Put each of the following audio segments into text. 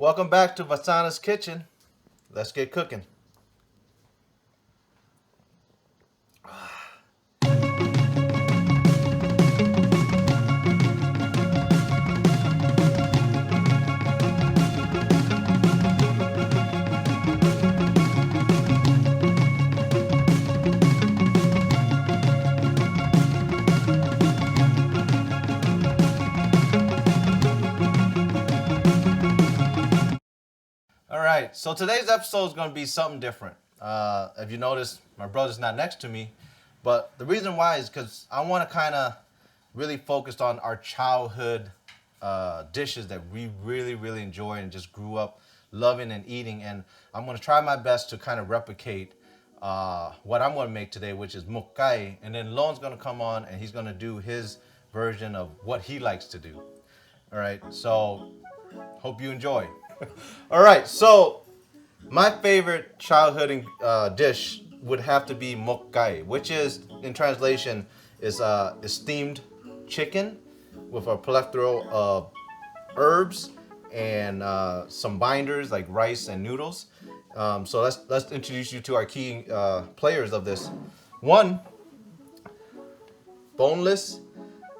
Welcome back to Vatsana's kitchen. Let's get cooking. All right, so today's episode is going to be something different. If you notice, my brother's not next to me, but the reason why is because I want to kind of really focus on our childhood dishes that we really enjoy and just grew up loving and eating. And I'm going to try my best to kind of replicate what I'm going to make today, which is mukkai. And then Lon's going to come on and he's going to do his version of what he likes to do. All right, so hope you enjoy. All right, so my favorite childhood dish would have to be mokkai, which is, in translation, is steamed chicken with a plethora of herbs and some binders like rice and noodles. So let's introduce you to our key players of this. One, boneless,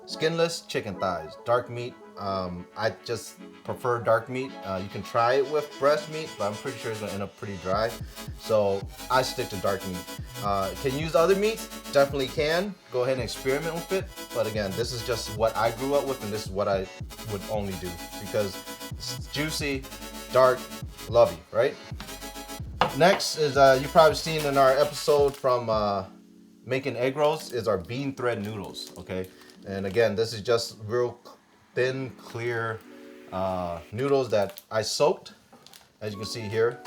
skinless chicken thighs, dark meat. I just prefer dark meat. You can try it with breast meat, but I'm pretty sure it's gonna end up pretty dry. So I stick to dark meat. Can use other meats, definitely can. Go ahead and experiment with it. But again, this is just what I grew up with, and this is what I would only do because it's juicy, dark, lovey, right? Next is you've probably seen in our episode from making egg rolls is our bean thread noodles. Okay, and again, this is just real thin, clear noodles that I soaked, as you can see here.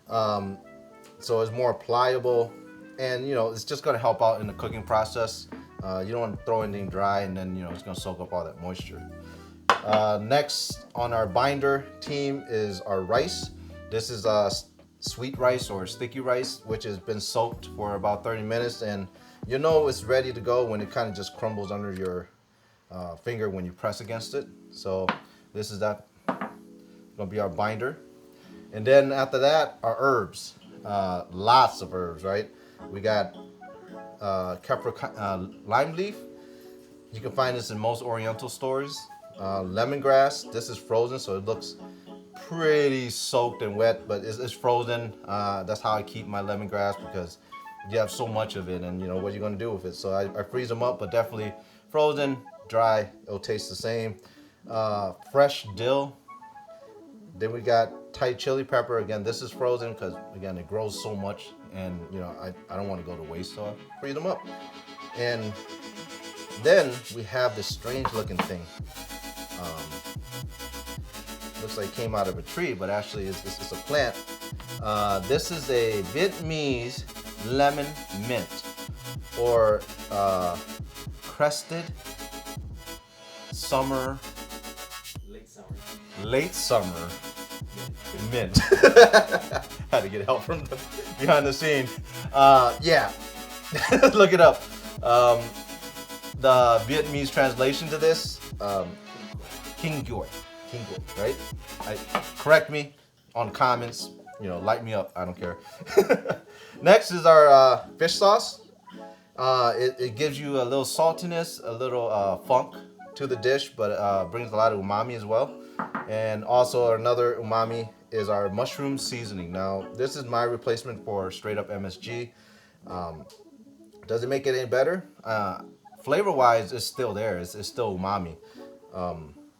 So it's more pliable, and it's just going to help out in the cooking process. You don't want to throw anything dry, and then it's going to soak up all that moisture. Next on our binder team is our rice. This is sweet rice or sticky rice, which has been soaked for about 30 minutes, and it's ready to go when it kind of just crumbles under your finger when you press against it. So this is that gonna be our binder, and then after that our herbs, lots of herbs, right? We got lime leaf. You can find this in most oriental stores. Lemongrass, this is frozen, so it looks pretty soaked and wet, but it's frozen. That's how I keep my lemongrass, because you have so much of it, and what you're gonna do with it. So I freeze them up, but definitely frozen. Dry, it'll taste the same. Fresh dill. Then we got Thai chili pepper. Again, this is frozen because again it grows so much, and I don't want to go to waste, so I freeze them up. And then we have this strange looking thing. Looks like it came out of a tree, but actually it's a plant. This is a Vietnamese lemon mint, or crested late summer mint. Had to get help from the behind the scene. Yeah, look it up. The Vietnamese translation to this, king goi, right? Correct me on comments. Light me up. I don't care. Next is our fish sauce. It gives you a little saltiness, a little funk to the dish, but brings a lot of umami as well. And also another umami is our mushroom seasoning. Now, this is my replacement for straight up MSG. Does it make it any better? Flavor-wise, it's still there. It's still umami.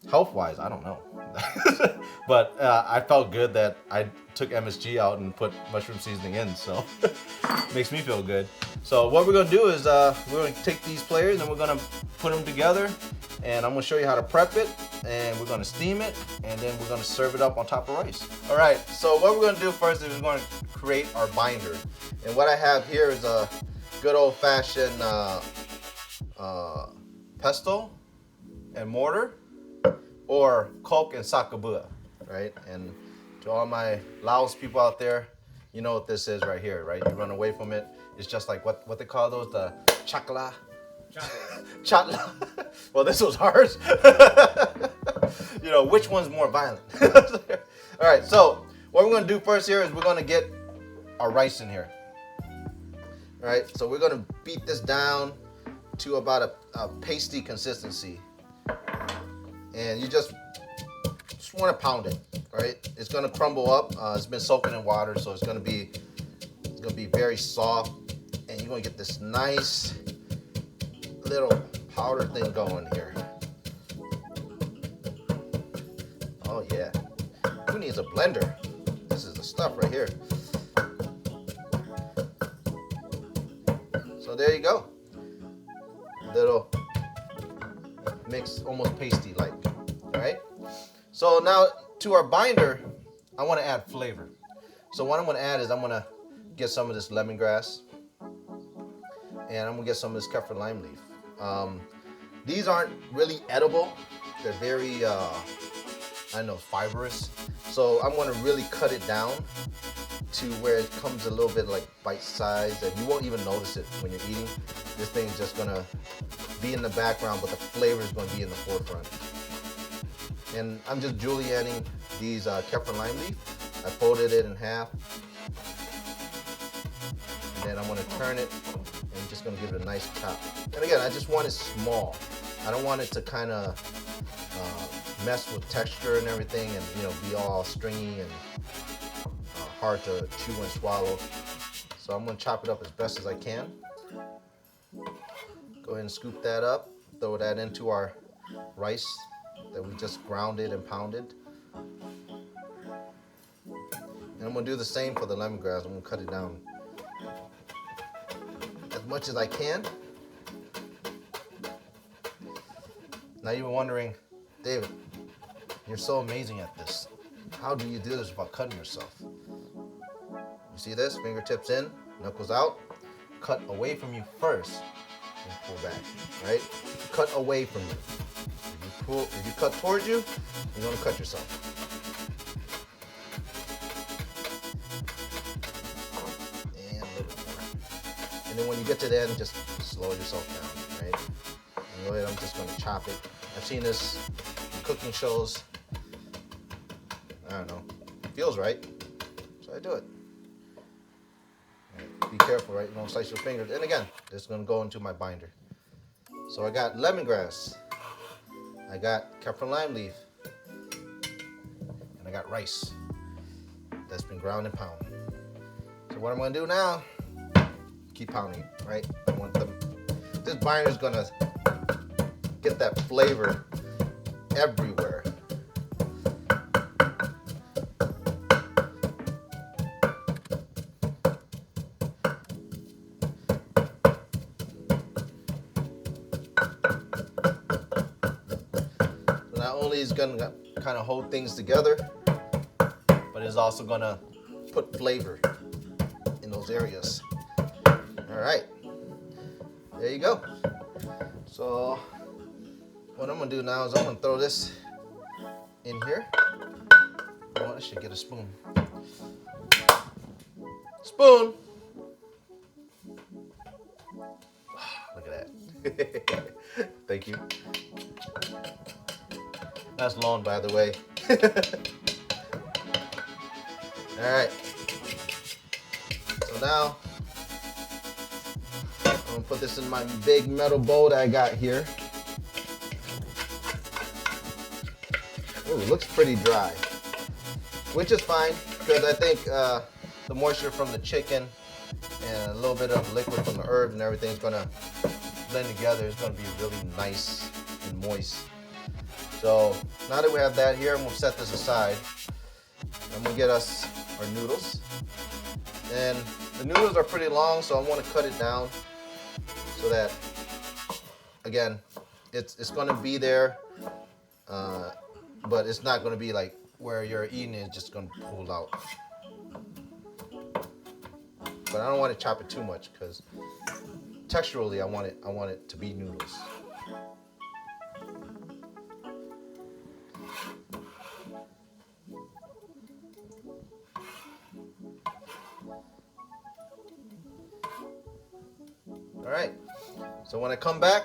Health-wise, I don't know. But I felt good that I took MSG out and put mushroom seasoning in, so makes me feel good. So what we're gonna do is we're gonna take these players and we're gonna put them together, and I'm gonna show you how to prep it, and we're gonna steam it, and then we're gonna serve it up on top of rice. All right, so what we're gonna do first is we're gonna create our binder. And what I have here is a good old-fashioned pesto and mortar, or coke and sakabua, right? And to all my Laos people out there, you know what this is right here, right? You run away from it. It's just like what they call those, the chakla. Chatla. Well, this was hard. you know, which one's more violent? All right, so what we're gonna do first here is we're gonna get our rice in here. All right, so we're gonna beat this down to about a pasty consistency, and you just want to pound it. All right, it's gonna crumble up. It's been soaking in water, so it's gonna be very soft, and you're gonna get this nice little powder thing going here. Oh yeah, who needs a blender? This is the stuff right here. So there you go. Little mix, almost pasty like. All right. So now to our binder, I want to add flavor. So what I'm going to add is I'm going to get some of this lemongrass, and I'm going to get some of this kaffir lime leaf. These aren't really edible. They're very, fibrous. So I'm going to really cut it down to where it comes a little bit like bite-sized, and you won't even notice it when you're eating. This thing's just going to be in the background, but the flavor is going to be in the forefront. And I'm just julienning these kaffir lime leaf. I folded it in half, and then I'm going to turn it, and I'm just going to give it a nice chop. And again, I just want it small. I don't want it to kind of mess with texture and everything, and be all stringy and hard to chew and swallow. So I'm going to chop it up as best as I can. Go ahead and scoop that up. Throw that into our rice that we just grounded and pounded. And I'm going to do the same for the lemongrass. I'm going to cut it down as much as I can. Now you're wondering, David, you're so amazing at this. How do you do this without cutting yourself? You see this? Fingertips in, knuckles out. Cut away from you first and pull back, right? Cut away from you. If you cut towards you, you're going to cut yourself. And a little bit more. And then when you get to the end, just slow yourself down, right? And go ahead, I'm just going to chop it. I've seen this in cooking shows. I don't know. It feels right, so I do it. Right, be careful, right? You don't slice your fingers. And again, this is going to go into my binder. So I got lemongrass. I got kaffir lime leaf. And I got rice that's been ground and pounded. So what I'm going to do now, keep pounding, right? This binder is going to get that flavor everywhere. So not only is it going to kind of hold things together, but it's also going to put flavor in those areas. All right, there you go. So what I'm gonna do now is I'm gonna throw this in here. Oh, I should get a spoon. Spoon. Look at that. Thank you. That's lawn, by the way. All right. So now I'm gonna put this in my big metal bowl that I got here. Ooh, it looks pretty dry, which is fine because I think the moisture from the chicken and a little bit of liquid from the herbs and everything is gonna blend together. It's gonna be really nice and moist. So now that we have that here, I'm gonna set this aside. I'm gonna get us our noodles. And the noodles are pretty long, so I want to cut it down so that, again, it's gonna be there. But it's not going to be like where you're eating it, it's just going to pull out. But I don't want to chop it too much because texturally I want it to be noodles. All right. So when I come back,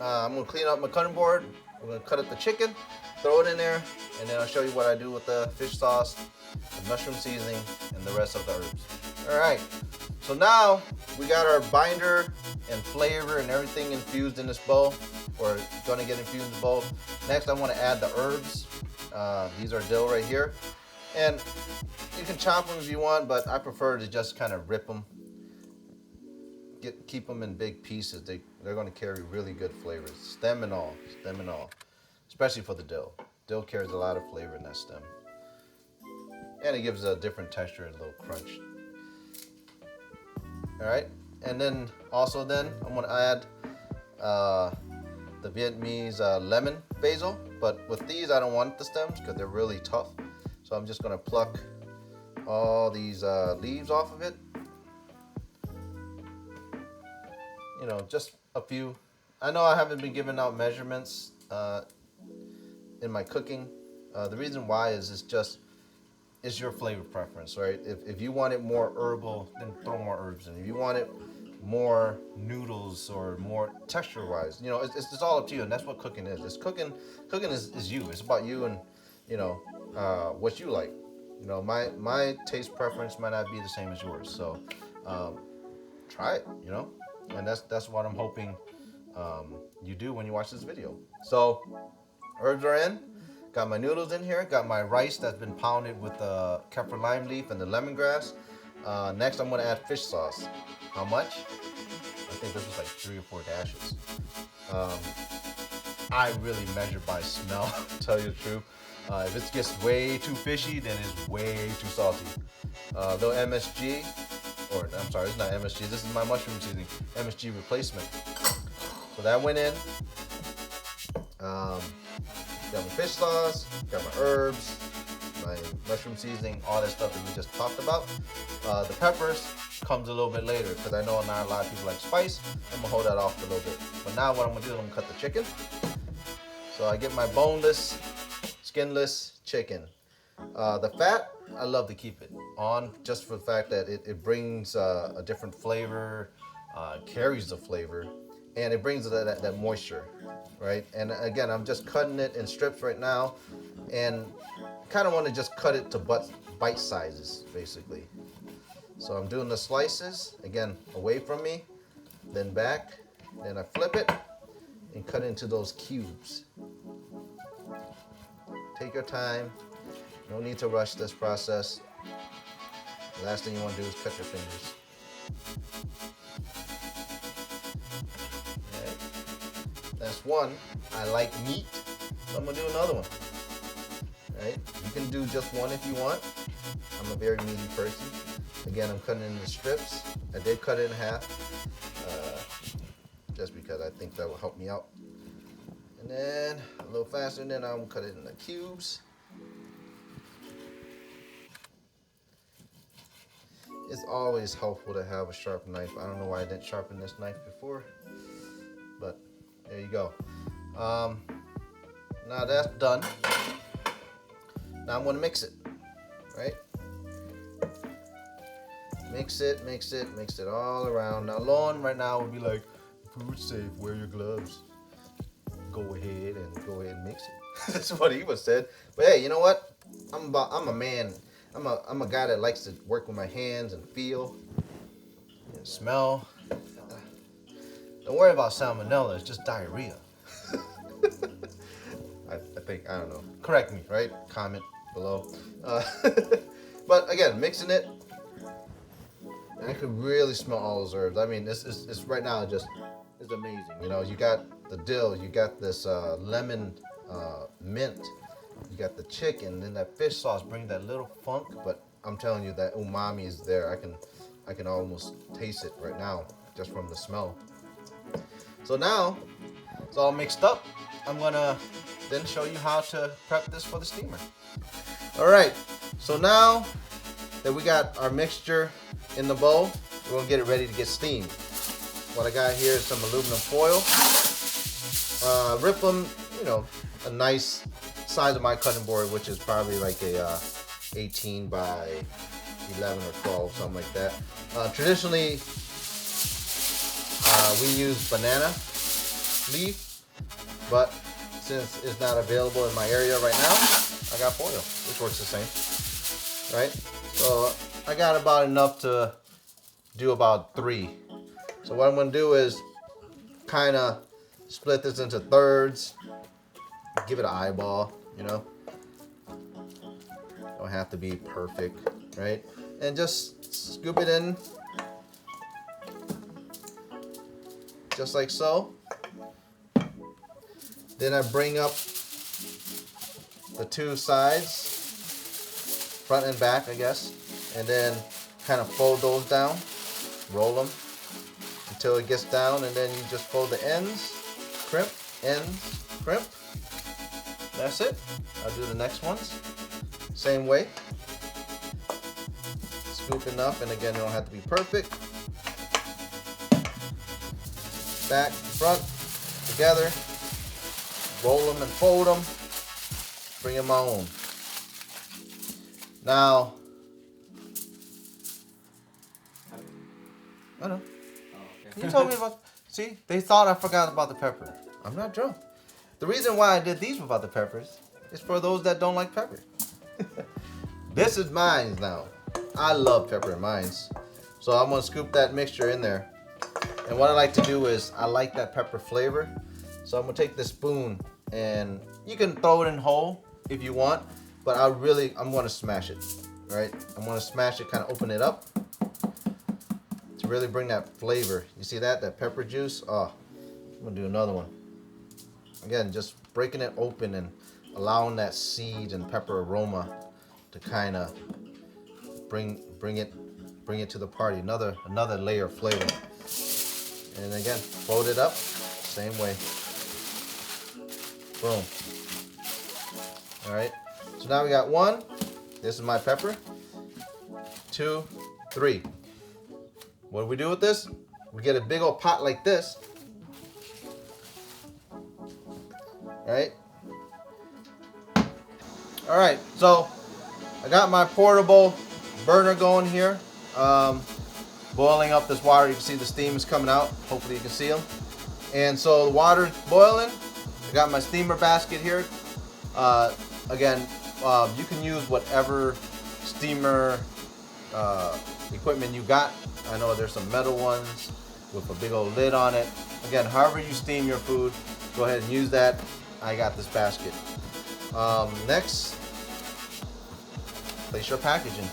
I'm going to clean up my cutting board. We're going to cut up the chicken. throw it in there, and then I'll show you what I do with the fish sauce, the mushroom seasoning, and the rest of the herbs. All right, so now we got our binder and flavor and everything infused in this bowl, or gonna get infused in the bowl. Next, I wanna add the herbs. These are dill right here. And you can chop them if you want, but I prefer to just kind of rip them. Keep them in big pieces. They're gonna carry really good flavors, stem and all, especially for the dill. Dill carries a lot of flavor in that stem. And it gives a different texture and a little crunch. All right, and then also I'm gonna add the Vietnamese lemon basil, but with these I don't want the stems because they're really tough. So I'm just gonna pluck all these leaves off of it. You know, just a few. I know I haven't been giving out measurements in my cooking. The reason why is it's your flavor preference, right? If you want it more herbal, then throw more herbs in. If you want it more noodles or more texture-wise, you know, it's all up to you, and that's what cooking is. It's cooking is you. It's about you and, you know, what you like. You know, my taste preference might not be the same as yours, so try it, you know, and that's what I'm hoping you do when you watch this video. So herbs are in. Got my noodles in here. Got my rice that's been pounded with the kaffir lime leaf and the lemongrass. Next, I'm gonna add fish sauce. How much? I think this was like 3 or 4 dashes. I really measure by smell, to tell you the truth. If it gets way too fishy, then it's way too salty. Little MSG, or I'm sorry, it's not MSG. This is my mushroom seasoning, MSG replacement. So that went in. Got my fish sauce, got my herbs, my mushroom seasoning, all that stuff that we just talked about. The peppers comes a little bit later because I know not a lot of people like spice. I'm gonna hold that off for a little bit. But now what I'm gonna do is I'm gonna cut the chicken. So I get my boneless, skinless chicken. The fat, I love to keep it on just for the fact that it brings a different flavor, carries the flavor, and it brings that moisture, right? And again, I'm just cutting it in strips right now, and kind of want to just cut it to bite sizes, basically. So I'm doing the slices, again, away from me, then back, then I flip it, and cut into those cubes. Take your time, no need to rush this process. The last thing you want to do is cut your fingers. That's one. I like meat, so I'm gonna do another one. Right? You can do just one if you want. I'm a very meaty person. Again, I'm cutting it into strips. I did cut it in half, just because I think that will help me out. And then a little faster, and then I'm gonna cut it into cubes. It's always helpful to have a sharp knife. I don't know why I didn't sharpen this knife before, but there you go. Now that's done. Now I'm gonna mix it, right? Mix it all around. Now Lauren right now would be like, food safe, wear your gloves. Go ahead and mix it. That's what he was said. But hey, you know what? I'm a man. I'm a guy that likes to work with my hands and feel and smell. Don't worry about salmonella, it's just diarrhea. I think, I don't know. Correct me, right? Comment below. But again, mixing it, and I could really smell all those herbs. I mean, it's right now it's amazing. You know, you got the dill, you got this lemon mint, you got the chicken, then that fish sauce brings that little funk. But I'm telling you, that umami is there. I can almost taste it right now just from the smell. So now it's all mixed up. I'm gonna then show you how to prep this for the steamer. All right, so now that we got our mixture in the bowl, we're gonna get it ready to get steamed. What I got here is some aluminum foil. Rip them, you know, a nice size of my cutting board, which is probably like a 18 by 11 or 12, something like that. Traditionally, we use banana leaf, but since it's not available in my area right now, I got foil, which works the same, right? So I got about enough to do about 3. So what I'm gonna do is kind of split this into thirds, give it an eyeball, you know. Don't have to be perfect, right? And just scoop it in, just like so. Then I bring up the 2 sides, front and back, I guess, and then kind of fold those down, roll them until it gets down, and then you just fold the ends, crimp, ends, crimp. That's it. I'll do the next ones. Same way. Scoop enough, and again, you don't have to be perfect. Back, front, together. Roll them and fold them. Bring them on. Now, I know. You told me about. See, they thought I forgot about the pepper. I'm not drunk. The reason why I did these without the peppers is for those that don't like pepper. This is mine now. I love pepper in mine. So I'm gonna scoop that mixture in there. And what I like to do is I like that pepper flavor. So I'm gonna take this spoon and you can throw it in whole if you want, but I'm gonna smash it, right? I'm gonna smash it, kind of open it up to really bring that flavor. You see that pepper juice? Oh, I'm gonna do another one. Again, just breaking it open and allowing that seed and pepper aroma to kind of bring it to the party. Another layer of flavor. And again, fold it up, same way. Boom. All right. So now we got 1. This is my pepper. 2, 3. What do we do with this? We get a big old pot like this. Right? All right, so I got my portable burner going here, boiling up this water. You can see the steam is coming out. Hopefully you can see them. And so the water's boiling. I got my steamer basket here. Again, you can use whatever steamer equipment you got. I know there's some metal ones with a big old lid on it. Again, however you steam your food, go ahead and use that. I got this basket. Next, place your packaging.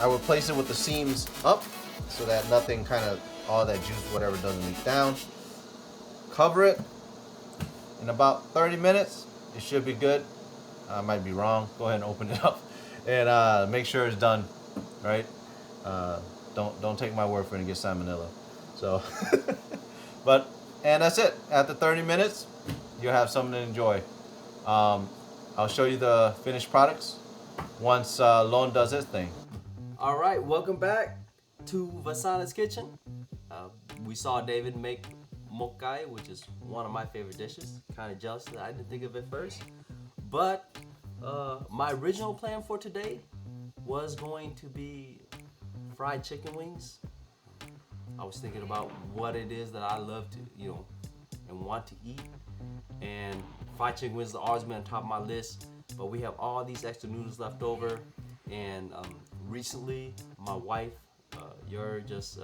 I would place it with the seams up so that nothing all that juice, whatever, doesn't leak down. Cover it. In about 30 minutes, it should be good. I might be wrong. Go ahead and open it up and make sure it's done, right? Don't take my word for it and get salmonella. So, and that's it. After 30 minutes, you'll have something to enjoy. I'll show you the finished products once Lon does his thing. All right, welcome back to Vatsana's kitchen. We saw David make mokai, which is one of my favorite dishes. Kind of jealous that I didn't think of it first. But my original plan for today was going to be fried chicken wings. I was thinking about what it is that I love to, and want to eat. And fried chicken wings have always been on top of my list. But we have all these extra noodles left over. And recently, my wife, just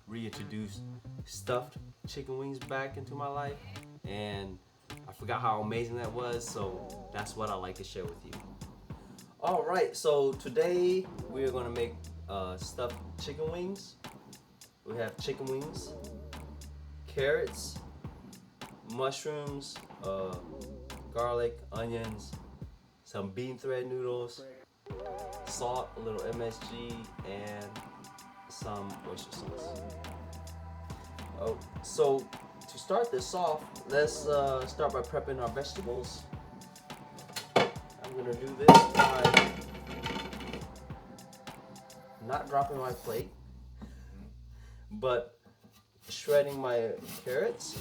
reintroduced stuffed chicken wings back into my life. And I forgot how amazing that was. So that's what I like to share with you. All right, so today we're gonna make stuffed chicken wings. We have chicken wings, carrots, mushrooms, garlic, onions, some bean thread noodles, salt, a little MSG, and some oyster sauce. Oh, so to start this off, let's start by prepping our vegetables. I'm gonna do this by not dropping my plate, but shredding my carrots.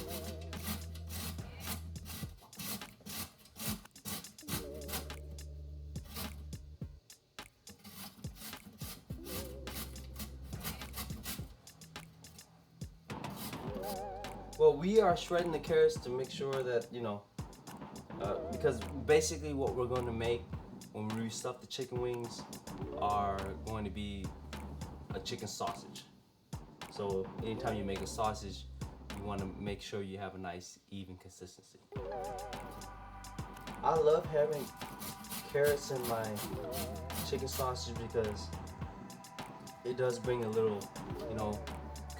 Well, we are shredding the carrots to make sure that, because basically what we're going to make when we restuff the chicken wings are going to be a chicken sausage. So anytime you make a sausage, you want to make sure you have a nice even consistency. I love having carrots in my chicken sausage because it does bring a little,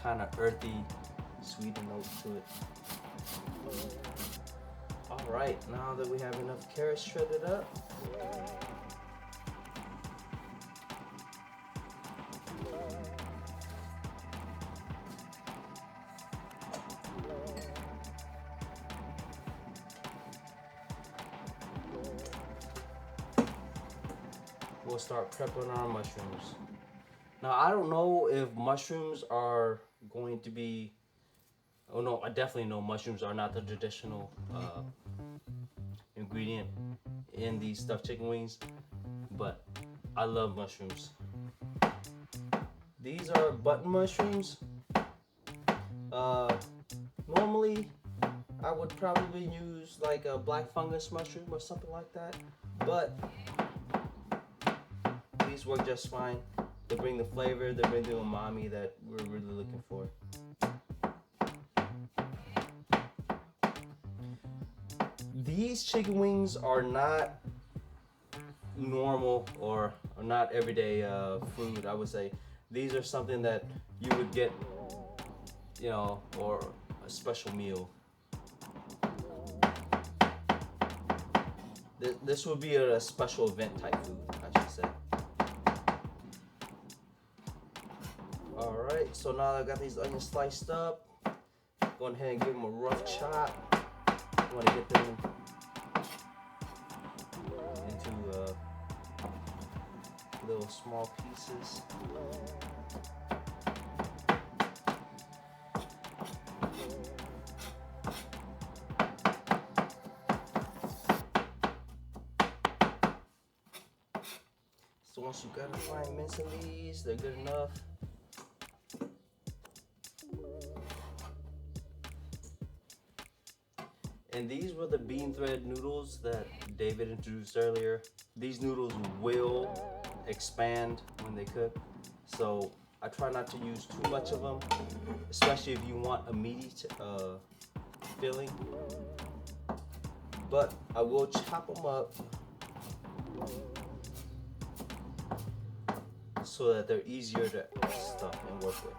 kind of earthy, sweeter note to it. All right, now that we have enough carrots shredded up, we'll start prepping our mushrooms. Now, I don't know if mushrooms are going to be, oh no, I definitely know mushrooms are not the traditional ingredient in these stuffed chicken wings, but I love mushrooms. These are button mushrooms. Normally, I would probably use like a black fungus mushroom or something like that, but these work just fine. They bring the flavor, they bring the umami that we're really looking for. These chicken wings are not normal or not everyday food, I would say. These are something that you would get, or a special meal. This would be a special event type food, I should say. Alright, so now I got these onions sliced up. Go ahead and give them a rough chop. You want to get them into little small pieces. So once you got a fine mince in these, they're good enough. And these were the bean thread noodles that David introduced earlier. These noodles will expand when they cook, so I try not to use too much of them, especially if you want a meaty filling. But I will chop them up so that they're easier to stuff and work with.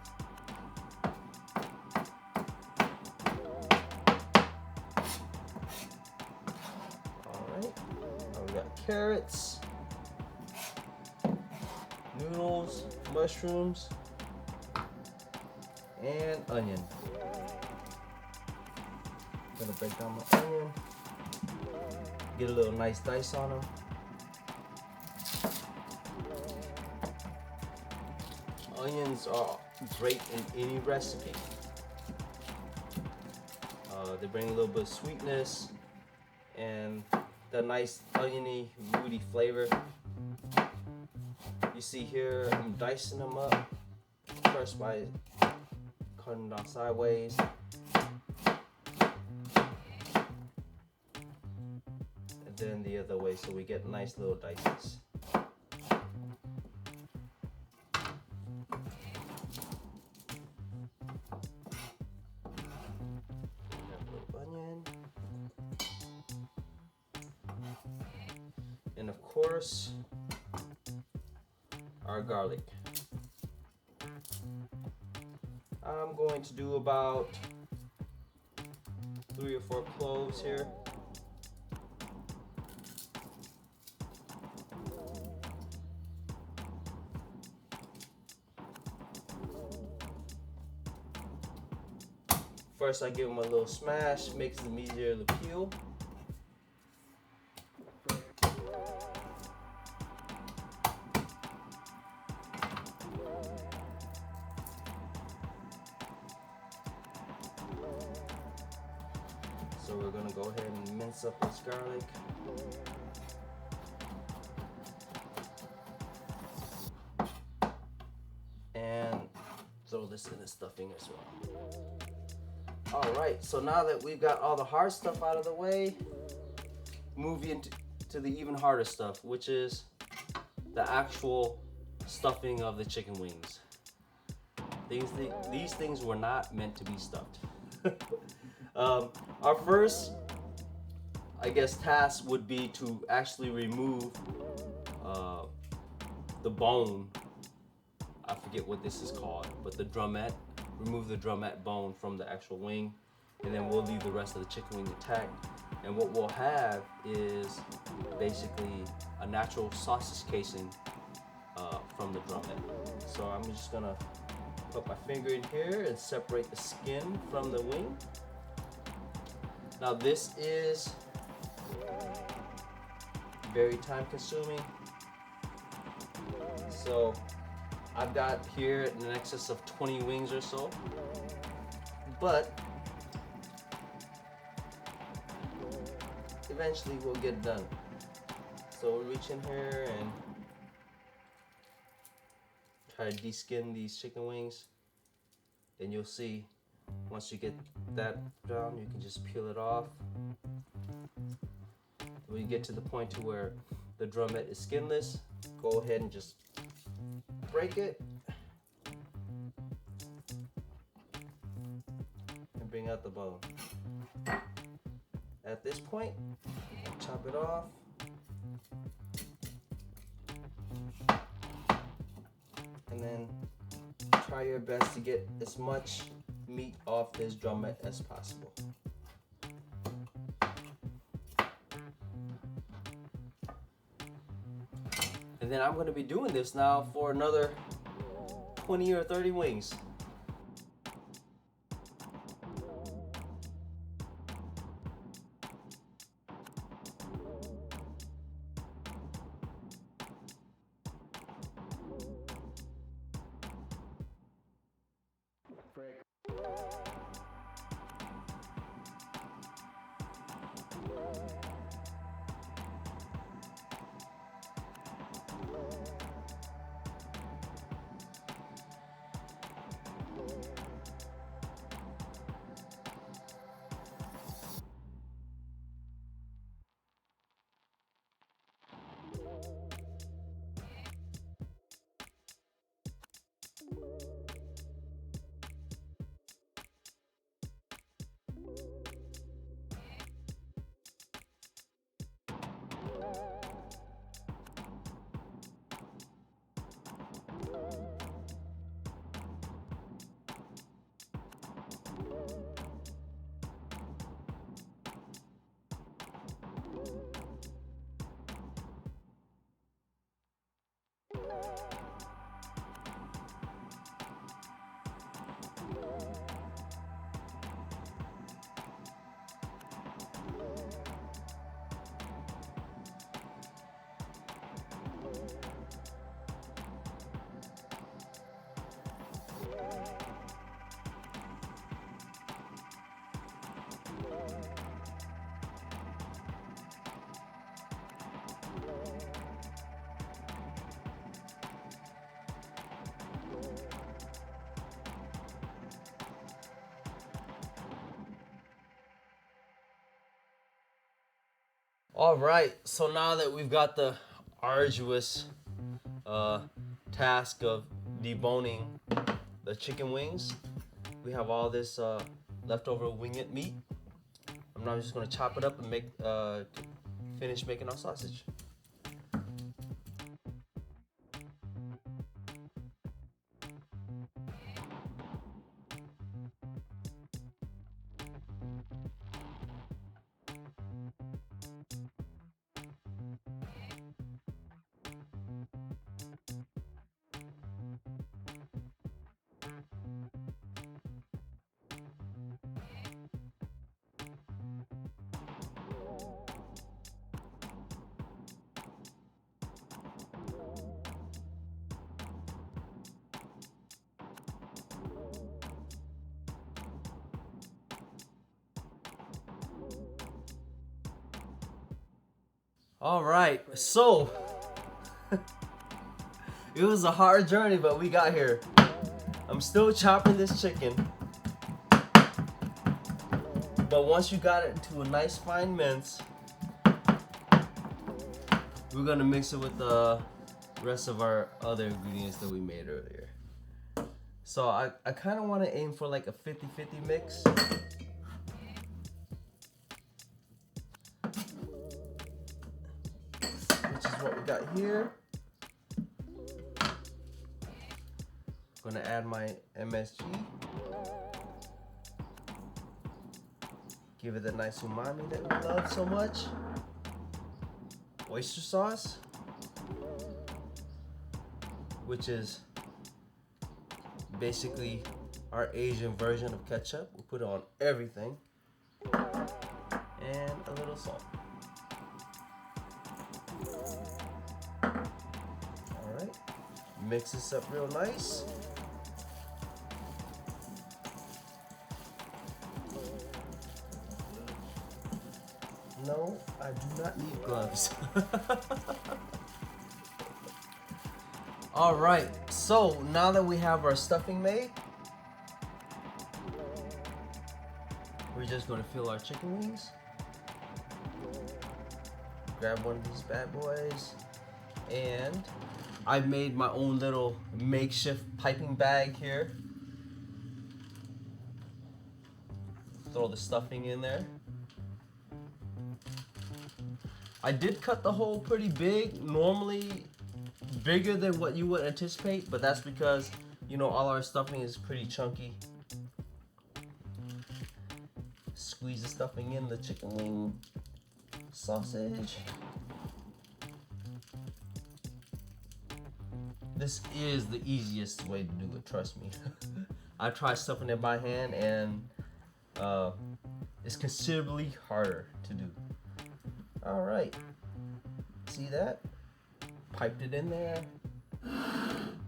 We got carrots, noodles, mushrooms, and onion. Gonna break down my onion, get a little nice dice on them. Onions are great in any recipe. They bring a little bit of sweetness and the nice oniony, woody flavor. You see here, I'm dicing them up first by cutting them down sideways. And then the other way, so we get nice little dices. And of course, our garlic. I'm going to do about 3 or 4 cloves here. First, I give them a little smash, makes them easier to peel. So we're gonna go ahead and mince up this garlic. And throw this in the stuffing as well. All right, so now that we've got all the hard stuff out of the way, move into the even harder stuff, which is the actual stuffing of the chicken wings. These things were not meant to be stuffed. Our first, I guess, task would be to actually remove the bone. I forget what this is called, but the drumette. Remove the drumette bone from the actual wing, and then we'll leave the rest of the chicken wing intact. And what we'll have is basically a natural sausage casing from the drumette. So I'm just gonna put my finger in here and separate the skin from the wing. Now this is very time consuming. So I've got here in excess of 20 wings or so, but eventually we'll get it done. So we'll reach in here and try to deskin these chicken wings. Then you'll see, once you get that down, you can just peel it off. When you get to the point to where the drumette is skinless, go ahead and just break it and bring out the bone. At this point, chop it off. And then try your best to get as much meat off this drumette as possible. And then I'm going to be doing this now for another 20 or 30 wings. All right, so now that we've got the arduous task of deboning the chicken wings, we have all this leftover winged meat. I'm now just gonna chop it up and finish making our sausage. All right, so it was a hard journey, but we got here. I'm still chopping this chicken. But once you got it into a nice fine mince, we're gonna mix it with the rest of our other ingredients that we made earlier. So I kind of want to aim for like a 50-50 mix. Which is what we got here. Gonna add my MSG. Give it the nice umami that we love so much. Oyster sauce, which is basically our Asian version of ketchup. We put it on everything. And a little salt. Alright, mix this up real nice. No, I do not need gloves. Alright, so now that we have our stuffing made, we're just going to fill our chicken wings. Grab one of these bad boys, and I made my own little makeshift piping bag here. Throw the stuffing in there. I did cut the hole pretty big, normally bigger than what you would anticipate, but that's because, you know, all our stuffing is pretty chunky. Squeeze the stuffing in the chicken wing sausage. This is the easiest way to do it, trust me. I tried stuffing it by hand and it's considerably harder to do. All right, see that? Piped it in there.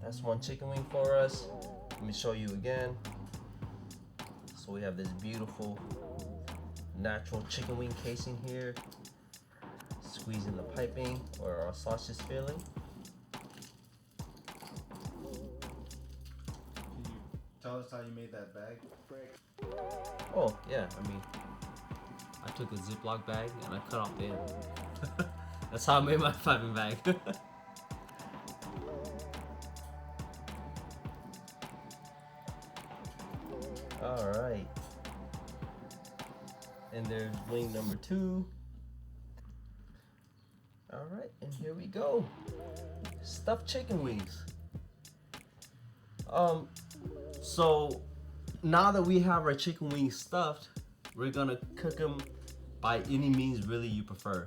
That's one chicken wing for us. Let me show you again. So we have this beautiful natural chicken wing casing here. Squeezing the piping or our sausage filling. Can you tell us how you made that bag? Oh yeah, I mean, I took a Ziploc bag and I cut off the end. That's how I made my piping bag. All right. And there's wing number 2. All right, and here we go. Stuffed chicken wings. So now that we have our chicken wings stuffed, we're gonna cook them by any means really you prefer.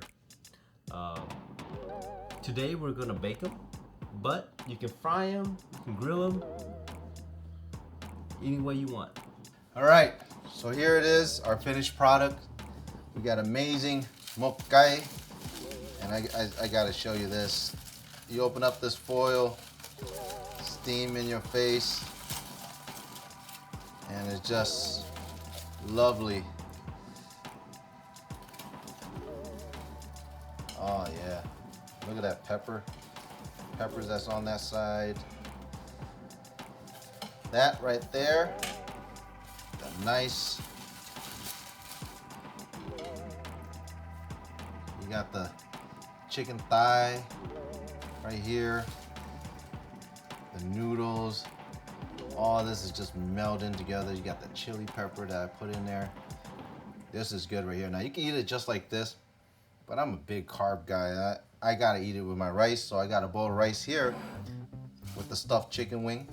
Today we're gonna bake them, but you can fry them, you can grill them, any way you want. All right, so here it is, our finished product. We got amazing mokkai, and I gotta show you this. You open up this foil, steam in your face, and it's just lovely. Oh yeah, look at that peppers that's on that side. That right there, the nice. You got the chicken thigh right here, the noodles. All this is just melding together. You got the chili pepper that I put in there. This is good right here. Now you can eat it just like this, but I'm a big carb guy. I gotta eat it with my rice, so I got a bowl of rice here with the stuffed chicken wing.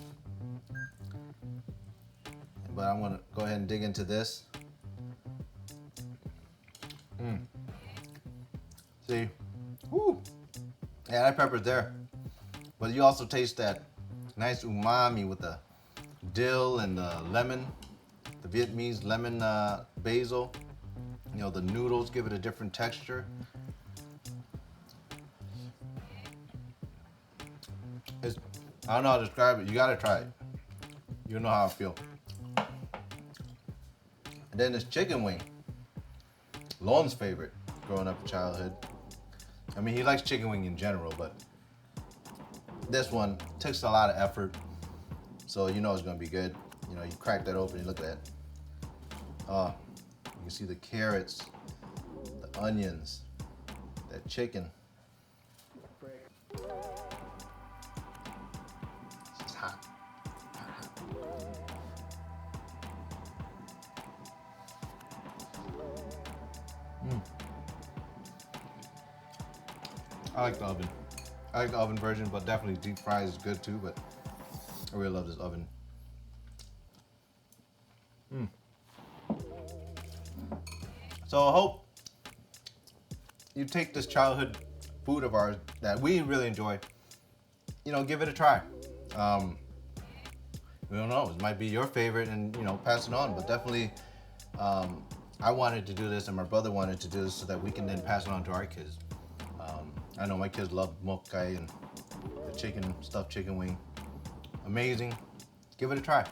But I'm gonna go ahead and dig into this. See, woo! Yeah, that pepper's there. But you also taste that nice umami with the dill and the lemon, the Vietnamese lemon basil. You know, the noodles give it a different texture. I don't know how to describe it. You gotta try it. You know how I feel. And then this chicken wing. Lon's favorite growing up in childhood. I mean, he likes chicken wing in general, but this one takes a lot of effort. So you know it's gonna be good. You know, you crack that open, you look at that. can see the carrots, the onions, that chicken. It's hot. I like the oven. I like the oven version, but definitely deep fry is good too, but I really love this oven. So I hope you take this childhood food of ours that we really enjoy, give it a try. We don't know, it might be your favorite and, pass it on, but definitely I wanted to do this and my brother wanted to do this so that we can then pass it on to our kids. I know my kids love mokai and the stuffed chicken wing. Amazing. Give it a try.